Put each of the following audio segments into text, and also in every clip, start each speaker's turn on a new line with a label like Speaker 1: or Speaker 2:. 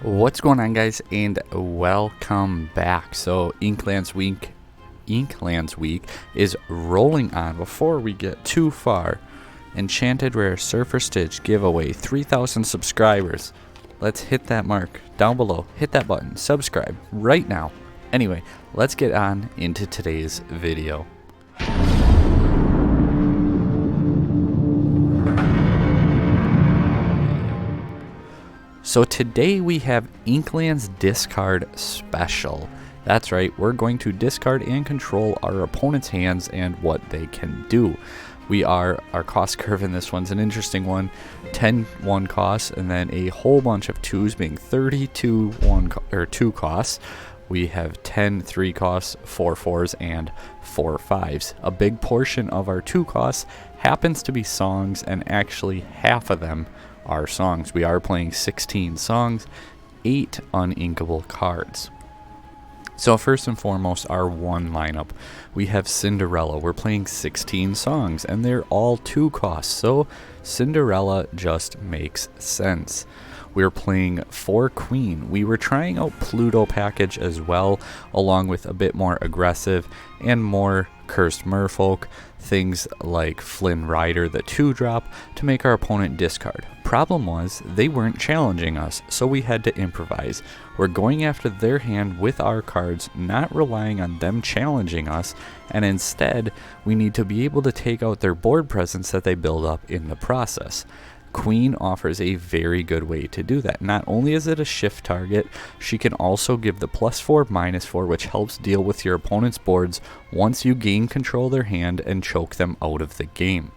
Speaker 1: What's going on, guys, and welcome back. So Inklands week is rolling on. Before we get too far, Enchanted Rare Surfer Stitch giveaway, 3,000 subscribers. Let's hit that mark down below. Hit that button, subscribe right now. Anyway, let's get on into today's video. So today we have Inklands discard special. That's right, we're going to discard and control our opponent's hands and what they can do. Our cost curve in this one's an interesting one. 10 1 costs and then a whole bunch of 2s, being 32 2 costs. We have 10 3 costs, 4 4s, and 4 5s. A big portion of our 2 costs happens to be songs, and actually half of them are songs. We are playing 16 songs, 8 uninkable cards. So first and foremost, our one lineup. We have Cinderella. We're playing 16 songs, and they're all 2 costs, so Cinderella just makes sense. We're playing 4 Queen. We were trying out Pluto package as well, along with a bit more aggressive and more cursed merfolk, things like Flynn Rider, the 2-drop, to make our opponent discard. Problem was, they weren't challenging us, so we had to improvise. We're going after their hand with our cards, not relying on them challenging us, and instead, we need to be able to take out their board presence that they build up in the process. Queen offers a very good way to do that. Not only is it a shift target, she can also give the +4/-4, which helps deal with your opponent's boards once you gain control of their hand and choke them out of the game.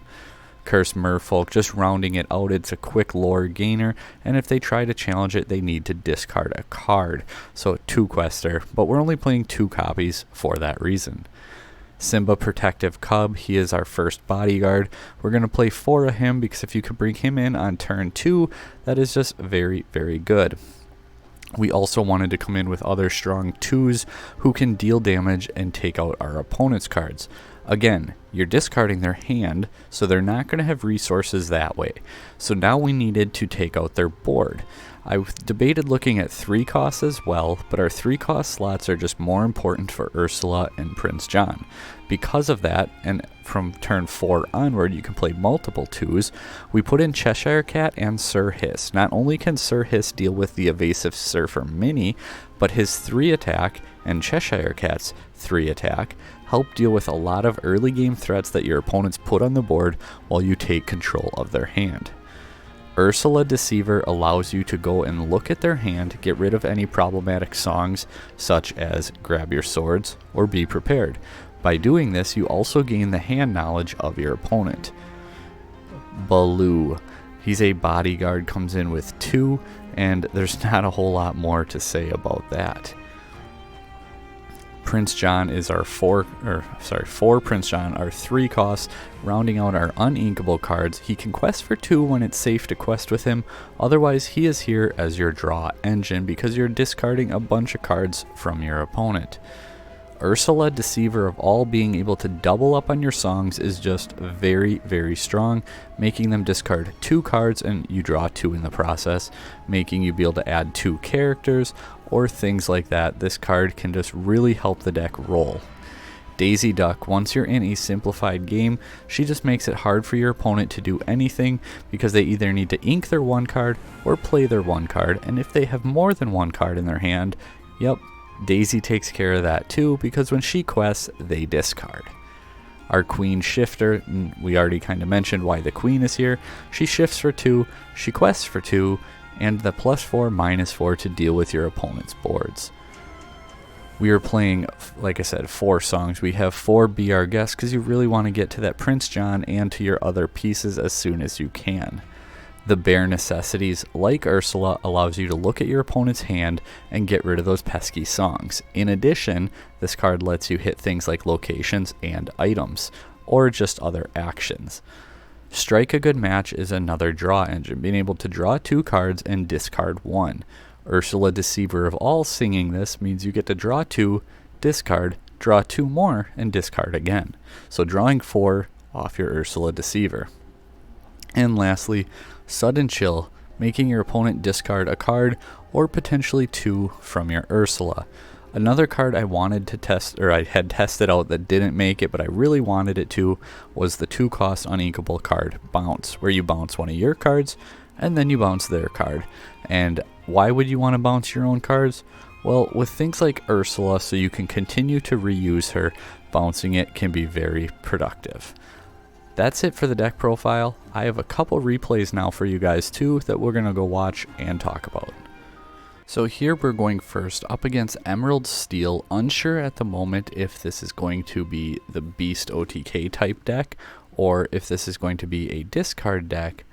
Speaker 1: Cursed Merfolk, just rounding it out, it's a quick lore gainer, and if they try to challenge it, they need to discard a card. So 2 quester, but we're only playing 2 copies for that reason. Simba Protective Cub, he is our first bodyguard. We're going to play 4 of him because if you can bring him in on turn 2, that is just very, very good. We also wanted to come in with other strong 2s who can deal damage and take out our opponent's cards. Again, you're discarding their hand, so they're not going to have resources that way. So now we needed to take out their board. I debated looking at 3 costs as well, but our 3 cost slots are just more important for Ursula and Prince John. Because of that, and from turn 4 onward, you can play multiple 2s, we put in Cheshire Cat and Sir Hiss. Not only can Sir Hiss deal with the evasive Surfer Mini, but his 3 attack and Cheshire Cat's 3 attack help deal with a lot of early game threats that your opponents put on the board while you take control of their hand. Ursula Deceiver allows you to go and look at their hand, get rid of any problematic songs such as Grab Your Swords or Be Prepared. By doing this, you also gain the hand knowledge of your opponent. Baloo, he's a bodyguard, comes in with 2, and there's not a whole lot more to say about that. Prince John is our 4 Prince John, our 3 costs, rounding out our uninkable cards. He can quest for 2 when it's safe to quest with him, otherwise he is here as your draw engine because you're discarding a bunch of cards from your opponent. Ursula Deceiver of all, being able to double up on your songs is just very, very strong, making them discard 2 cards and you draw 2 in the process, making you be able to add 2 characters or things like that. This card can just really help the deck roll. Daisy Duck, once you're in a simplified game, she just makes it hard for your opponent to do anything because they either need to ink their 1 card or play their 1 card, and if they have more than 1 card in their hand, yep, Daisy takes care of that too, because when she quests, they discard. Our Queen Shifter, we already kind of mentioned why the Queen is here. She shifts for 2, she quests for 2, and the +4/-4 to deal with your opponent's boards. We are playing, like I said, 4 songs. We have 4 Be Our Guest because you really want to get to that Prince John and to your other pieces as soon as you can. The Bare Necessities, like Ursula, allows you to look at your opponent's hand and get rid of those pesky songs. In addition, this card lets you hit things like locations and items, or just other actions. Strike a Good Match is another draw engine, being able to draw 2 cards and discard 1. Ursula Deceiver of all singing this means you get to draw 2, discard, draw 2 more, and discard again. So drawing 4 off your Ursula Deceiver. And lastly, Sudden Chill, making your opponent discard a card or potentially 2 from your Ursula. Another card I wanted to test, or I had tested out that didn't make it, but I really wanted it to, was the 2-cost uninkable card, Bounce, where you bounce one of your cards, and then you bounce their card. And why would you want to bounce your own cards? Well, with things like Ursula, so you can continue to reuse her, bouncing it can be very productive. That's it for the deck profile. I have a couple replays now for you guys too that we're going to go watch and talk about. So here we're going first up against Emerald Steel. Unsure at the moment if this is going to be the Beast OTK type deck, or if this is going to be a discard deck,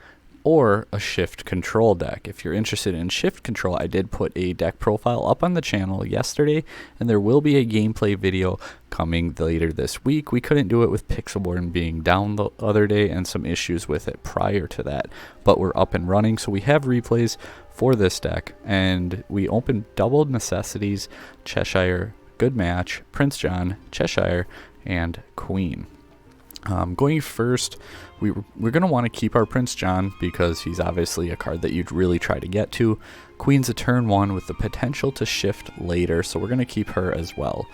Speaker 1: or a shift control deck. If you're interested in shift control, I did put a deck profile up on the channel yesterday, and there will be a gameplay video coming later this week. We couldn't do it with pixelborn being down the other day and some issues with it prior to that, but we're up and running, so we have replays for this deck. And we opened doubled necessities, Cheshire, good match, Prince John, Cheshire, and Queen. Going first, we're going to want to keep our Prince John because he's obviously a card that you'd really try to get to. Queen's a turn 1 with the potential to shift later, so we're going to keep her as well.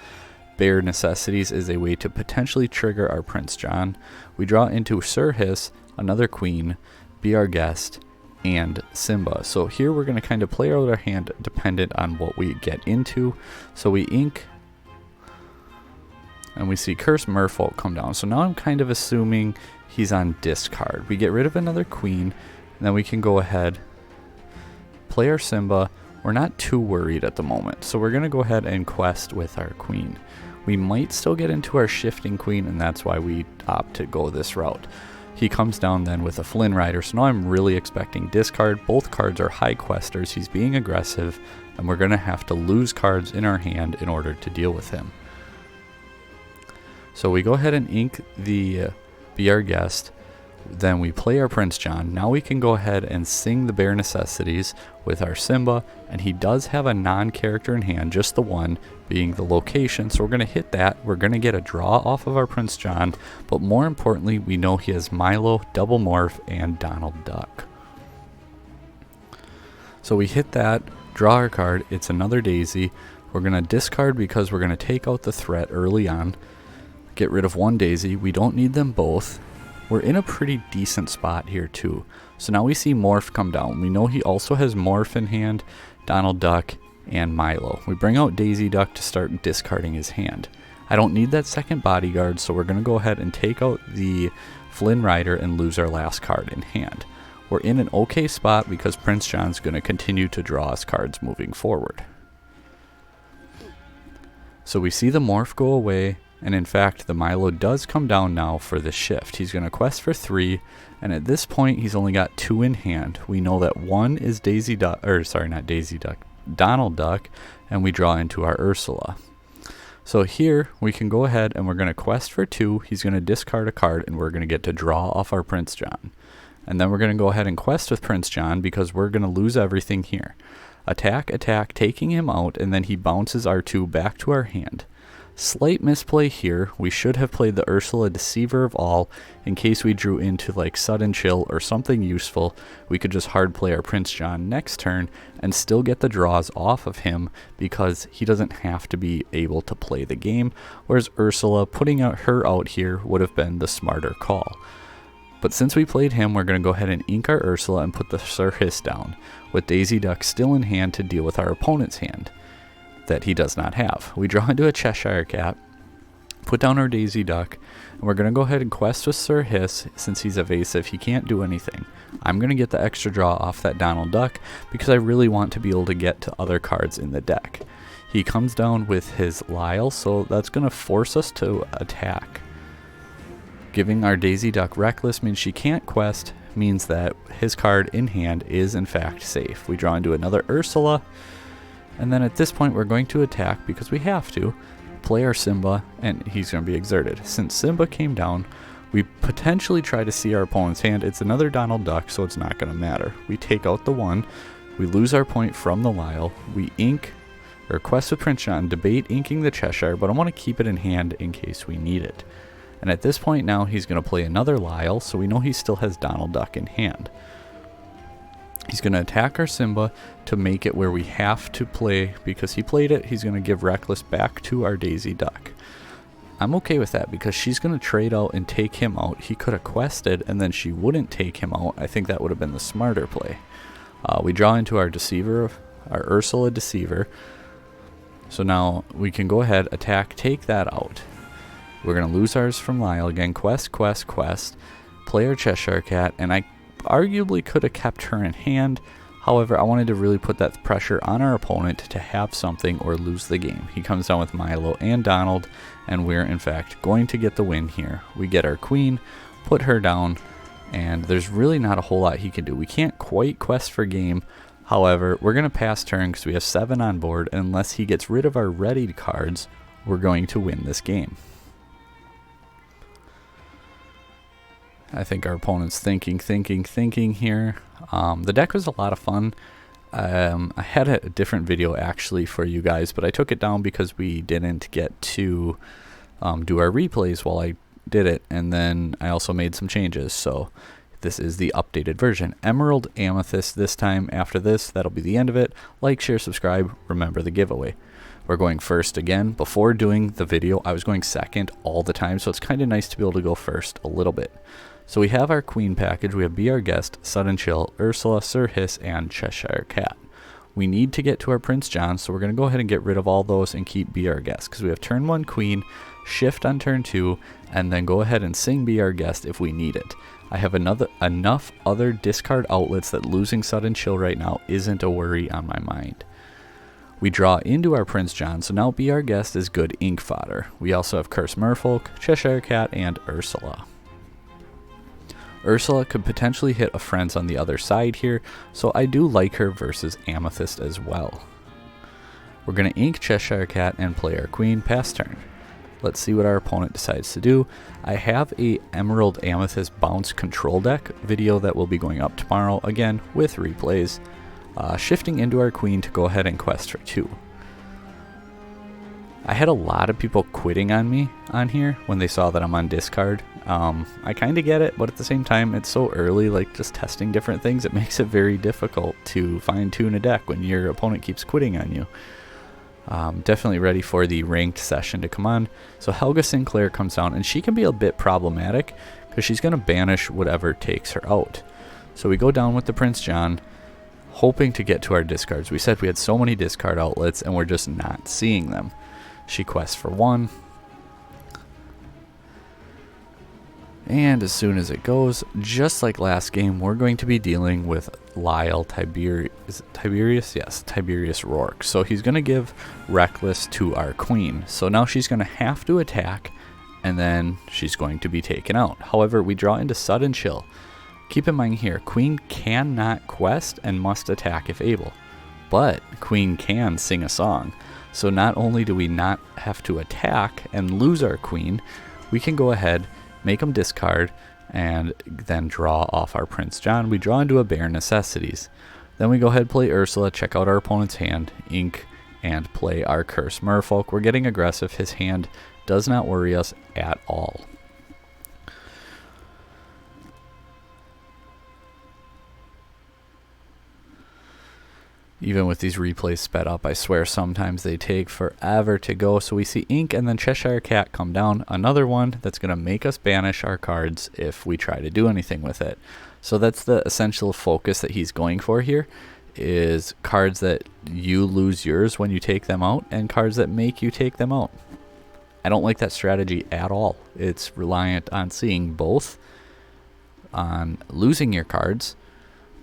Speaker 1: Bare Necessities is a way to potentially trigger our Prince John. We draw into Sir Hiss, another Queen, Be Our Guest, and Simba. So here we're going to kind of play out our hand dependent on what we get into. So we ink, and we see Curse Merfolk come down. So now I'm kind of assuming he's on discard. We get rid of another Queen, and then we can go ahead, play our Simba. We're not too worried at the moment, so we're going to go ahead and quest with our Queen. We might still get into our shifting Queen, and that's why we opt to go this route. He comes down then with a Flynn Rider, so now I'm really expecting discard. Both cards are high questers. He's being aggressive, and we're going to have to lose cards in our hand in order to deal with him. So we go ahead and ink the Be Our Guest, then we play our Prince John. Now we can go ahead and sing the Bare Necessities with our Simba, and he does have a non-character in hand, just the one being the location, so we're going to hit that. We're going to get a draw off of our Prince John, but more importantly, we know he has Milo, Double Morph, and Donald Duck. So we hit that, draw our card, it's another Daisy. We're going to discard because we're going to take out the threat early on, get rid of one Daisy. We don't need them both. We're in a pretty decent spot here too. So now we see Morph come down. We know he also has Morph in hand, Donald Duck, and Milo. We bring out Daisy Duck to start discarding his hand. I don't need that second bodyguard, so we're going to go ahead and take out the Flynn Rider and lose our last card in hand. We're in an okay spot because Prince John's going to continue to draw us cards moving forward. So we see the Morph go away, and in fact the Milo does come down now for the shift. He's going to quest for 3, and at this point he's only got 2 in hand. We know that one is Daisy Duck, or sorry, not Daisy Duck, Donald Duck, and we draw into our Ursula. So here we can go ahead and we're going to quest for 2. He's going to discard a card, and we're going to get to draw off our Prince John. And then we're going to go ahead and quest with Prince John because we're going to lose everything here. Attack, attack, taking him out, and then he bounces our 2 back to our hand. Slight misplay here. We should have played the Ursula Deceiver of All in case we drew into like Sudden Chill or something useful. We could just hard play our Prince John next turn and still get the draws off of him because he doesn't have to be able to play the game, whereas Ursula, putting her out here would have been the smarter call. But since we played him, we're going to go ahead and ink our Ursula and put the Sir Hiss down, with Daisy Duck still in hand to deal with our opponent's hand that he does not have. We draw into a Cheshire Cat, put down our Daisy Duck, and we're going to go ahead and quest with Sir Hiss. Since he's evasive, he can't do anything. I'm going to get the extra draw off that Donald Duck because I really want to be able to get to other cards in the deck. He comes down with his Lyle, so that's going to force us to attack. Giving our Daisy Duck Reckless means she can't quest, means that his card in hand is in fact safe. We draw into another Ursula, and then at this point we're going to attack because we have to. Play our Simba, and he's going to be exerted. Since Simba came down, we potentially try to see our opponent's hand. It's another Donald Duck, so it's not going to matter. We take out the 1, we lose our point from the Lyle, we ink, or quest with Prince John, debate inking the Cheshire, but I want to keep it in hand in case we need it. And at this point now he's going to play another Lyle, so we know he still has Donald Duck in hand. He's going to attack our Simba to make it where we have to play. Because he played it, he's going to give Reckless back to our Daisy Duck. I'm okay with that because she's going to trade out and take him out. He could have quested and then she wouldn't take him out. I think that would have been the smarter play. We draw into our Deceiver, our Ursula Deceiver. So now we can go ahead, attack, take that out. We're going to lose ours from Lyle again. Quest, play our Cheshire Cat, and I arguably could have kept her in hand. However, I wanted to really put that pressure on our opponent to have something or lose the game. He comes down with Milo and Donald, and we're in fact going to get the win here. We get our queen, put her down, and there's really not a whole lot he can do. We can't quite quest for game. However, we're going to pass turn because we have 7 on board, and unless he gets rid of our readied cards, we're going to win this game. I think our opponent's thinking here. The deck was a lot of fun. I had a different video actually for you guys, but I took it down because we didn't get to do our replays while I did it, and then I also made some changes. So this is the updated version. Emerald Amethyst this time. After this, that'll be the end of it. Like, share, subscribe. Remember the giveaway. We're going first again. Before doing the video, I was going second all the time, so it's kind of nice to be able to go first a little bit. So we have our Queen package. We have Be Our Guest, Sudden Chill, Ursula, Sir Hiss, and Cheshire Cat. We need to get to our Prince John, so we're going to go ahead and get rid of all those and keep Be Our Guest, because we have turn 1 Queen, shift on turn 2, and then go ahead and sing Be Our Guest if we need it. I have enough other discard outlets that losing Sudden Chill right now isn't a worry on my mind. We draw into our Prince John, so now Be Our Guest is good ink fodder. We also have Curse Merfolk, Cheshire Cat, and Ursula. Ursula could potentially hit a Friends on the other side here, so I do like her versus Amethyst as well. We're going to ink Cheshire Cat and play our Queen, pass turn. Let's see what our opponent decides to do. I have a Emerald Amethyst bounce control deck video that will be going up tomorrow, again with replays. Shifting into our Queen to go ahead and quest for 2. I had a lot of people quitting on me on here when they saw that I'm on discard. I kind of get it, but at the same time, it's so early, like just testing different things, it makes it very difficult to fine-tune a deck when your opponent keeps quitting on you. Definitely ready for the ranked session to come on. So Helga Sinclair comes down, and she can be a bit problematic because she's going to banish whatever takes her out. So we go down with the Prince John, hoping to get to our discards. We said we had so many discard outlets, and we're just not seeing them. She quests for 1. And as soon as it goes, just like last game, we're going to be dealing with Lyle Tiberius? Yes, Tiberius Rourke. So he's going to give Reckless to our Queen. So now she's going to have to attack, and then she's going to be taken out. However, we draw into Sudden Chill. Keep in mind here, Queen cannot quest and must attack if able. But Queen can sing a song. So not only do we not have to attack and lose our Queen, we can go ahead, make them discard, and then draw off our Prince John. We draw into a Bare Necessities. Then we go ahead, play Ursula, check out our opponent's hand, ink, and play our Curse Merfolk. We're getting aggressive. His hand does not worry us at all. Even with these replays sped up, I swear sometimes they take forever to go. So we see Ink and then Cheshire Cat come down. Another one that's going to make us banish our cards if we try to do anything with it. So that's the essential focus that he's going for here, is cards that you lose yours when you take them out and cards that make you take them out. I don't like that strategy at all. It's reliant on seeing both, on losing your cards,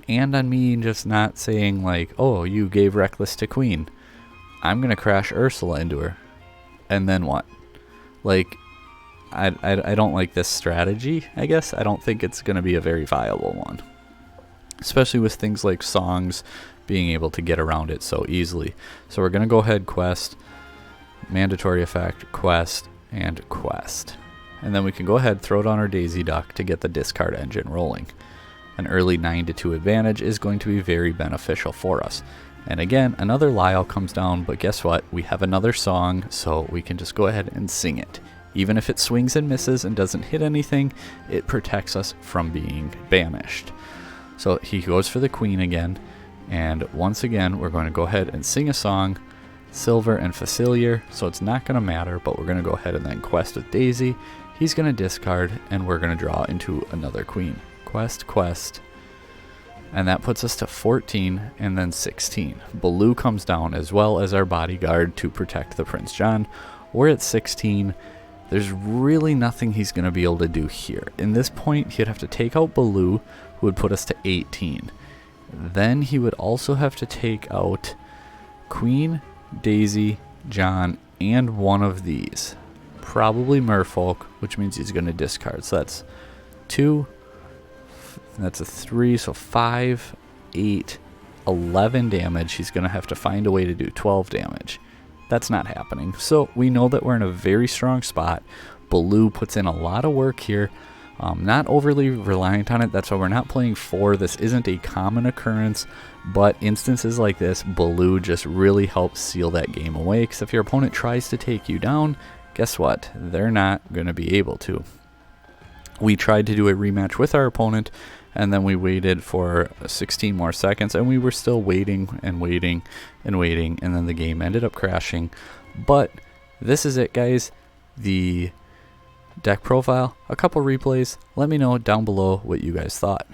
Speaker 1: and on me just not saying like, oh, you gave Reckless to Queen, I'm gonna crash Ursula into her, and then what? Like, I don't like this strategy, I guess. I don't think it's gonna be a very viable one, especially with things like songs being able to get around it so easily. So we're gonna go ahead, quest, mandatory effect, quest, and quest, and then we can go ahead, throw down our Daisy Duck to get the discard engine rolling. An early 9-2 advantage is going to be very beneficial for us. And again, another Lyle comes down, but guess what? We have another song, so we can just go ahead and sing it. Even if it swings and misses and doesn't hit anything, it protects us from being banished. So he goes for the queen again, and once again we're going to go ahead and sing a song, silver and facilier, so it's not going to matter, but we're going to go ahead and then quest with Daisy. He's going to discard, and we're going to draw into another queen. Quest, and that puts us to 14 and then 16. Blue comes down as well as our bodyguard to protect the Prince John. We're at 16. There's really nothing he's going to be able to do here. In this point, he'd have to take out Blue, who would put us to 18. Then he would also have to take out Queen, Daisy, John, and one of these. Probably Merfolk, which means he's going to discard. So that's 2, that's a 3, so 5, 8, 11 damage. He's going to have to find a way to do 12 damage. That's not happening. So we know that we're in a very strong spot. Blue puts in a lot of work here. Not overly reliant on it. That's why we're not playing 4. This isn't a common occurrence, but instances like this, Blue just really helps seal that game away, because if your opponent tries to take you down, guess what? They're not going to be able to. We tried to do a rematch with our opponent, and then we waited for 16 more seconds, and we were still waiting and waiting and waiting, and then the game ended up crashing. But this is it, guys. The deck profile, a couple replays. Let me know down below what you guys thought.